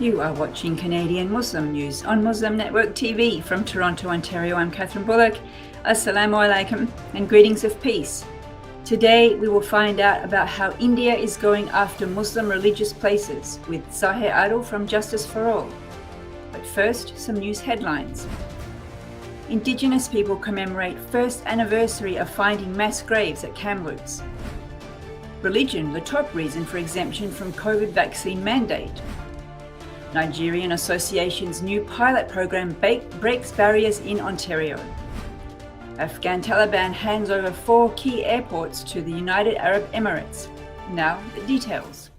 You are watching Canadian Muslim News on Muslim Network TV from Toronto, Ontario. I'm Catherine Bullock. Assalamu alaikum and greetings of peace. Today we will find out about how India is going after Muslim religious places with Zahir Adil from Justice for All. But first, some news headlines. Indigenous people commemorate first anniversary of finding mass graves at Kamloops. Religion, the top reason for exemption from COVID vaccine mandate. Nigerian Association's new pilot program breaks barriers in Ontario. Afghan Taliban hands over 4 key airports to the United Arab Emirates. Now the details.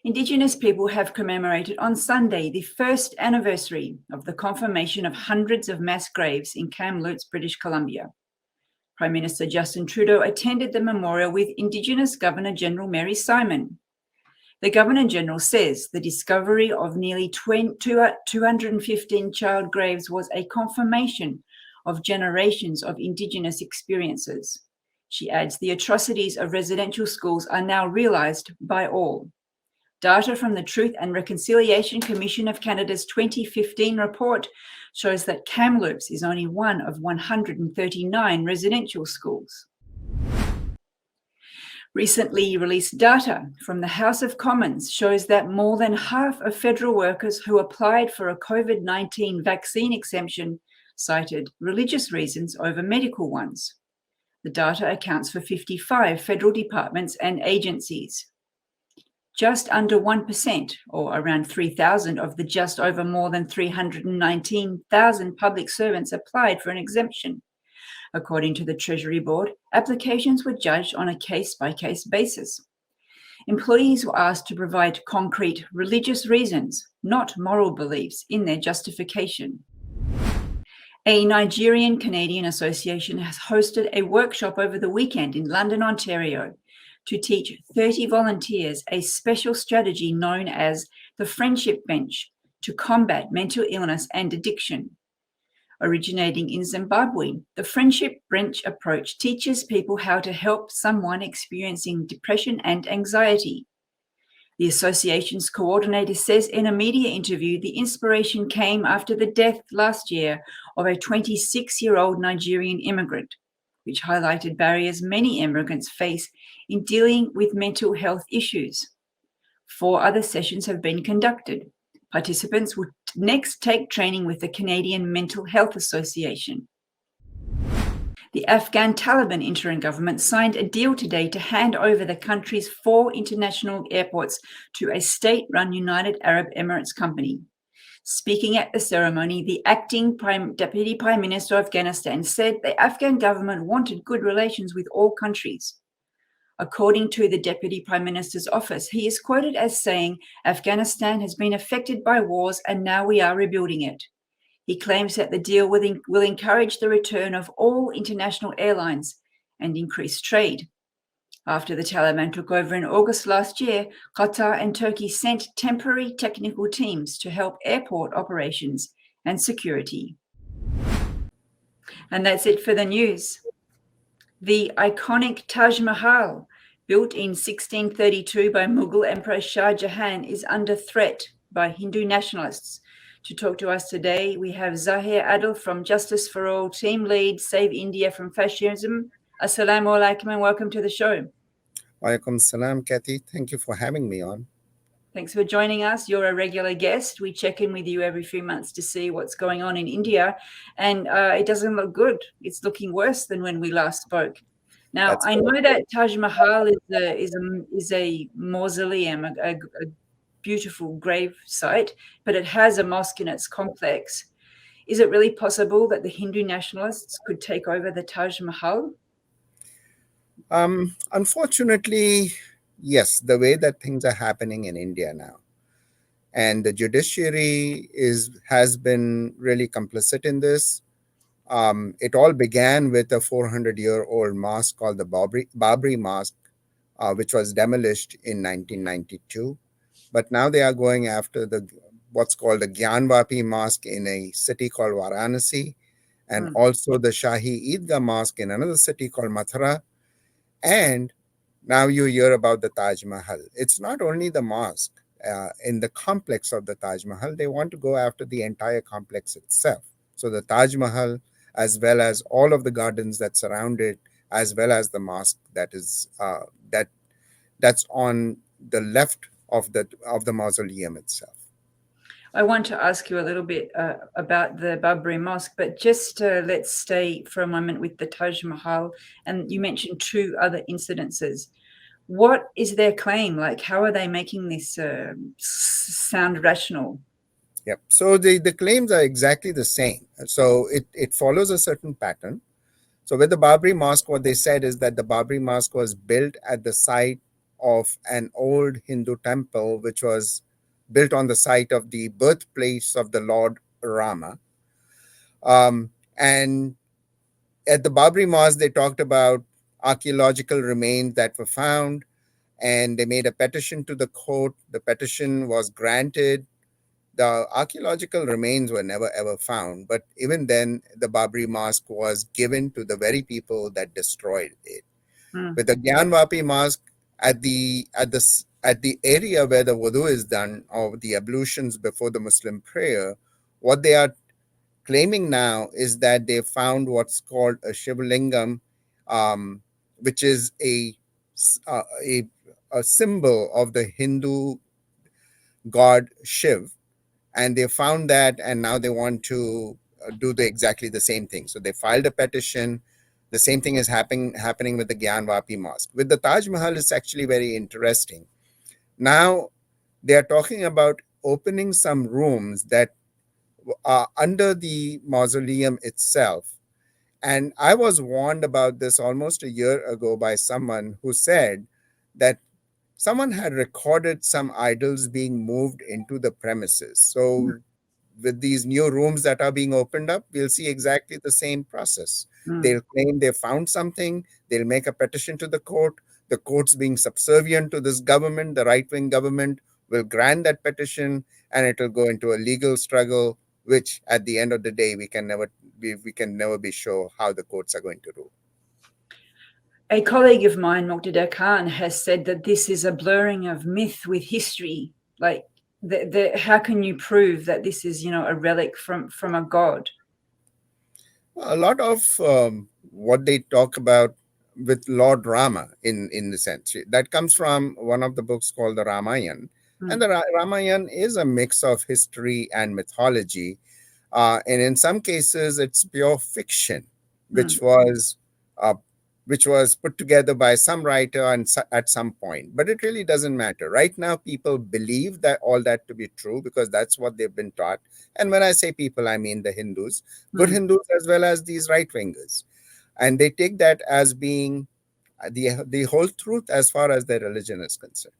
Indigenous people have commemorated on Sunday the first anniversary of the confirmation of hundreds of mass graves in Kamloops, British Columbia. Prime Minister Justin Trudeau attended the memorial with Indigenous Governor-General Mary Simon. The Governor-General says the discovery of nearly 215 child graves was a confirmation of generations of Indigenous experiences. She adds the atrocities of residential schools are now realised by all. Data from the Truth and Reconciliation Commission of Canada's 2015 report shows that Kamloops is only one of 139 residential schools. Recently released data from the House of Commons shows that more than half of federal workers who applied for a COVID-19 vaccine exemption cited religious reasons over medical ones. The data accounts for 55 federal departments and agencies. Just under 1%, or around 3,000 of the just over more than 319,000 public servants applied for an exemption. According to the Treasury Board, applications were judged on a case-by-case basis. Employees were asked to provide concrete religious reasons, not moral beliefs, in their justification. A Nigerian Canadian association has hosted a workshop over the weekend in London, Ontario, to teach 30 volunteers a special strategy known as the Friendship Bench to combat mental illness and addiction. Originating in Zimbabwe, the Friendship Bench approach teaches people how to help someone experiencing depression and anxiety. The association's coordinator says in a media interview the inspiration came after the death last year of a 26-year-old Nigerian immigrant, which highlighted barriers many immigrants face in dealing with mental health issues. 4 other sessions have been conducted. Participants will next take training with the Canadian Mental Health Association. The Afghan Taliban interim government signed a deal today to hand over the country's 4 international airports to a state-run United Arab Emirates company. Speaking at the ceremony, the acting Deputy Prime Minister of Afghanistan said the Afghan government wanted good relations with all countries. According to the Deputy Prime Minister's office, he is quoted as saying, "Afghanistan has been affected by wars and now we are rebuilding it." He claims that the deal will encourage the return of all international airlines and increase trade. After the Taliban took over in August last year, Qatar and Turkey sent temporary technical teams to help airport operations and security. And that's it for the news. The iconic Taj Mahal, built in 1632 by Mughal Emperor Shah Jahan, is under threat by Hindu nationalists. To talk to us today, we have Zahir Adil from Justice for All, Team Lead, Save India from Fascism. Assalamu alaikum and welcome to the show. Walaikum salam, Kathy. Thank you for having me on. Thanks for joining us. You're a regular guest. We check in with you every few months to see what's going on in India, and it doesn't look good. It's looking worse than when we last spoke. Now, I know that Taj Mahal is a mausoleum, a beautiful grave site, but it has a mosque in its complex. Is it really possible that the Hindu nationalists could take over the Taj Mahal? Unfortunately, yes, the way that things are happening in India now. And the judiciary has been really complicit in this. It all began with a 400-year-old mosque called the Babri Mosque, which was demolished in 1992. But now they are going after what's called the Gyanvapi Mosque in a city called Varanasi, and also the Shahi Eidgah Mosque in another city called Mathura. And now you hear about the Taj Mahal. It's not only the mosque. in the complex of the Taj Mahal. They want to go after the entire complex itself. So the Taj Mahal, as well as all of the gardens that surround it, as well as the mosque that's on the left of the mausoleum itself. I want to ask you a little bit about the Babri Mosque, but just let's stay for a moment with the Taj Mahal. And you mentioned two other incidences. What is their claim? Like, how are they making this sound rational? Yep. So the claims are exactly the same. So it follows a certain pattern. So with the Babri Mosque, what they said is that the Babri Mosque was built at the site of an old Hindu temple, which was built on the site of the birthplace of the Lord Rama. And at the Babri Mosque, they talked about archaeological remains that were found, and they made a petition to the court. The petition was granted. The archaeological remains were never ever found, but even then, the Babri Mosque was given to the very people that destroyed it. With the Gyanvapi Mosque, at the area where the wudu is done, or the ablutions before the Muslim prayer, what they are claiming now is that they found what's called a Shivlingam, which is uh, a a symbol of the Hindu god Shiv, and they found that, and now they want to do exactly the same thing. So they filed a petition. The same thing is happening with the Gyanvapi Mosque. With the Taj Mahal, it's actually very interesting. Now they are talking about opening some rooms that are under the mausoleum itself. And I was warned about this almost a year ago by someone who said that someone had recorded some idols being moved into the premises. So with these new rooms that are being opened up, we'll see exactly the same process. They'll claim they found something, they'll make a petition to the court. The court's being subservient to this government, the right-wing government will grant that petition, and it will go into a legal struggle, which at the end of the day, we can never be sure how the courts are going to rule. A colleague of mine, Muqtada Khan, has said that this is a blurring of myth with history. Like, how can you prove that this is, a relic from a god? A lot of what they talk about with Lord Rama, in the sense that comes from one of the books called the Ramayana, and the Ramayana is a mix of history and mythology, and in some cases it's pure fiction, which was uh, put together by some writer and at some point. But it really doesn't matter. Right now, people believe that all that to be true because that's what they've been taught. And when I say people, I mean the Hindus, good Hindus as well as these right-wingers. And they take that as being the whole truth as far as their religion is concerned.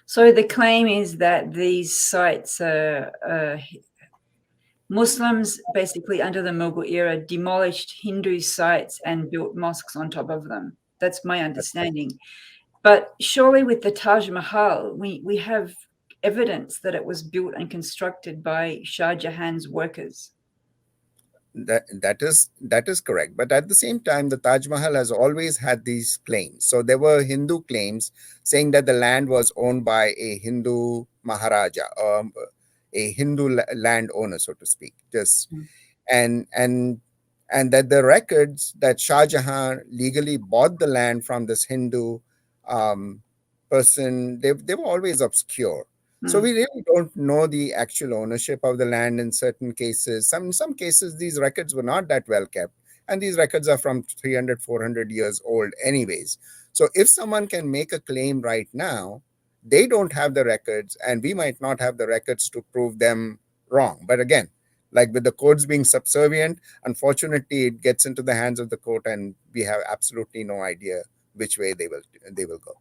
So the claim is that these sites Muslims, basically under the Mughal era, demolished Hindu sites and built mosques on top of them. That's my understanding. But surely with the Taj Mahal, we have evidence that it was built and constructed by Shah Jahan's workers. That is correct. But at the same time, the Taj Mahal has always had these claims. So there were Hindu claims saying that the land was owned by a Hindu Maharaja, a Hindu landowner, so to speak. And that the records that Shah Jahan legally bought the land from this Hindu person, they were always obscure. So we really don't know the actual ownership of the land in certain cases. In some cases, these records were not that well kept. And these records are from 300, 400 years old anyways. So if someone can make a claim right now, they don't have the records, and we might not have the records to prove them wrong. But again, like with the courts being subservient, unfortunately, it gets into the hands of the court, and we have absolutely no idea which way they will go.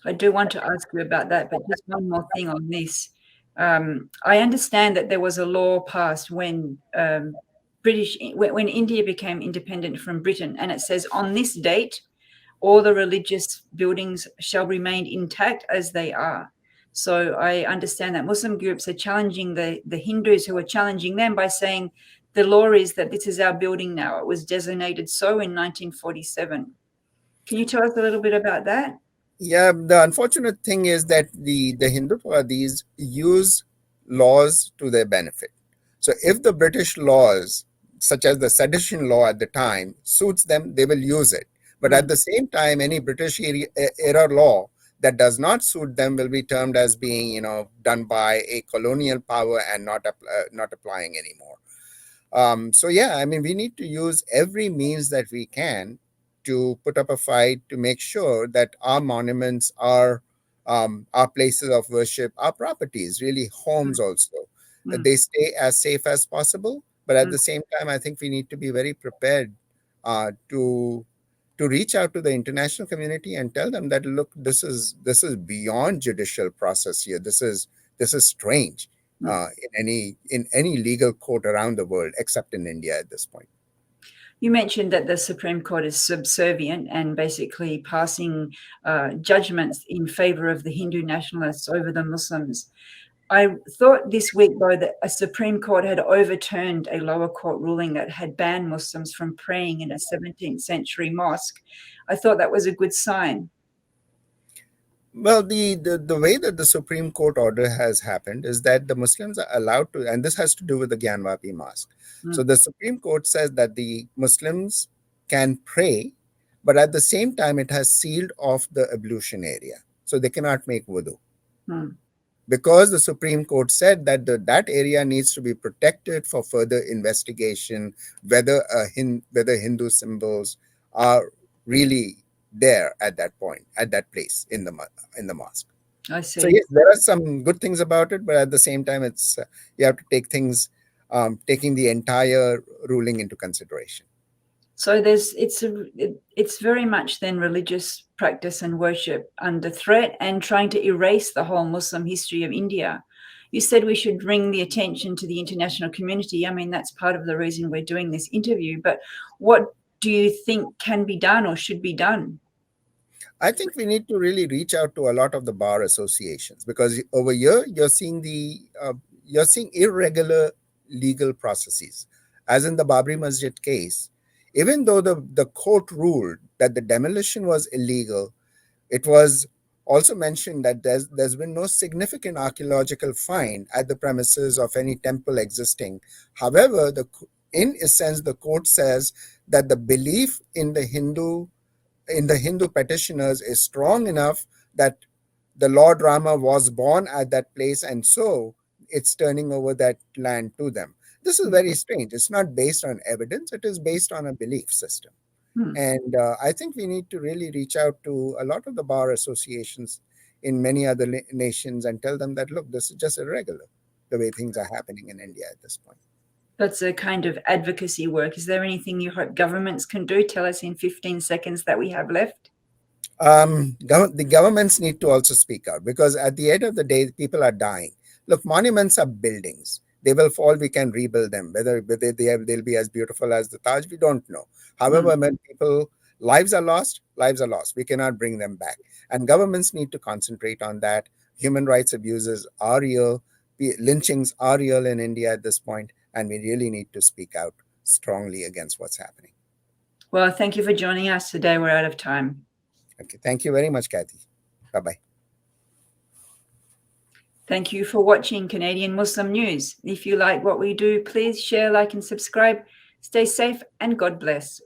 I do want to ask you about that, but just one more thing on this. I understand that there was a law passed when when India became independent from Britain, and it says on this date, all the religious buildings shall remain intact as they are. So I understand that Muslim groups are challenging the Hindus who are challenging them by saying the law is that this is our building now. It was designated so in 1947. Can you tell us a little bit about that? Yeah, the unfortunate thing is that the Hindutvalis use laws to their benefit. So if the British laws, such as the sedition law at the time, suits them, they will use it. But at Mm, the same time, any British era law that does not suit them will be termed as being, done by a colonial power and not applying anymore. So yeah, I mean, we need to use every means that we can to put up a fight to make sure that our monuments, our places of worship, our properties, really homes mm, also, that mm, they stay as safe as possible. But at mm. the same time, I think we need to be very prepared to reach out to the international community and tell them that, look, this is beyond judicial process here. This is strange Mm. in any legal court around the world, except in India at this point. You mentioned that the Supreme Court is subservient and basically passing judgments in favor of the Hindu nationalists over the Muslims. I thought this week, though, that a Supreme Court had overturned a lower court ruling that had banned Muslims from praying in a 17th century mosque. I thought that was a good sign. Well, the way that the Supreme Court order has happened is that the Muslims are allowed to, and this has to do with the Gyanvapi Mosque. So Mm, the Supreme Court says that the Muslims can pray, but at the same time, it has sealed off the ablution area, so they cannot make wudu, mm, because the Supreme Court said that that area needs to be protected for further investigation, whether Hindu symbols are really there at that point, at that place in the mosque. I So see. yes, there are some good things about it, but at the same time, it's you have to take things, taking the entire ruling into consideration. So it's very much then religious practice and worship under threat and trying to erase the whole Muslim history of India. You said we should bring the attention to the international community. I mean, that's part of the reason we're doing this interview. But what do you think can be done or should be done? I think we need to really reach out to a lot of the bar associations, because over here you're seeing irregular legal processes, as in the Babri Masjid case. Even though the court ruled that the demolition was illegal, it was also mentioned that there's been no significant archaeological find at the premises of any temple existing. However, in a sense, the court says that the belief in the Hindu petitioners is strong enough that the Lord Rama was born at that place, and so it's turning over that land to them. This is very strange. It's not based on evidence, it is based on a belief system. Hmm. And I think we need to really reach out to a lot of the bar associations in many other nations and tell them that, look, this is just irregular, the way things are happening in India at this point. That's a kind of advocacy work. Is there anything you hope governments can do? Tell us in 15 seconds that we have left. The governments need to also speak out, because at the end of the day, people are dying. Look, monuments are buildings. They will fall. We can rebuild them. Whether they'll be as beautiful as the Taj, we don't know. Hmm. However, when people lives are lost, lives are lost. We cannot bring them back, and governments need to concentrate on that. Human rights abuses are real. Lynchings are real in India at this point, and we really need to speak out strongly against what's happening. Well, thank you for joining us today. We're out of time. Okay, thank you very much, Kathy. Bye bye. Thank you for watching Canadian Muslim News. If you like what we do, please share, like, and subscribe. Stay safe and God bless.